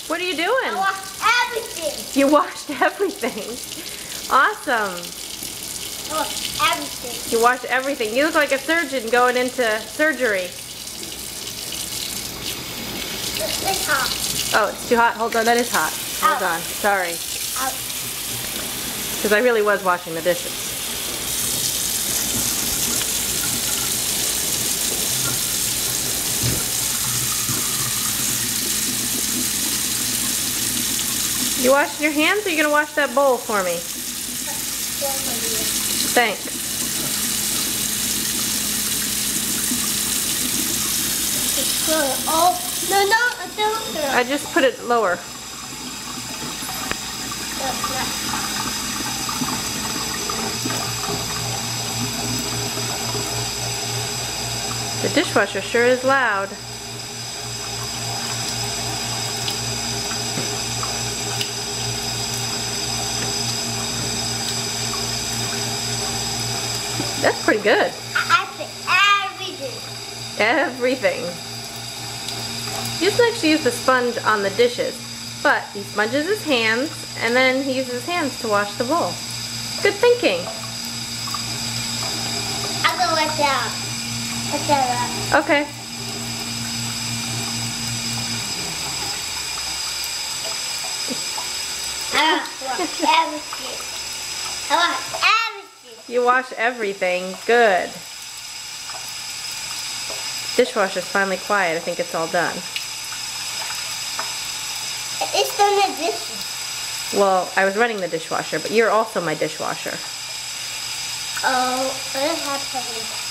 What are you doing? I washed everything. You washed everything. Awesome. I washed everything. You washed everything. You look like a surgeon going into surgery. It's hot. Oh, it's too hot? Hold on, that is hot. Hold Ow. on, sorry. Ow. Because I really was washing the dishes. You washing your hands or are you going to wash that bowl for me? Thanks. Oh, no, I just put it lower. The dishwasher sure is loud. That's pretty good. I put everything. Everything. He doesn't actually use the sponge on the dishes, but he sponges his hands and then he uses his hands to wash the bowl. Good thinking. I'll go let down. Let that up. Okay. I wash everything. I wash everything. You wash everything. Good. Dishwasher's finally quiet. I think it's all done. It's done the dishes. Well, I was running the dishwasher, but you're also my dishwasher. Oh, I have something.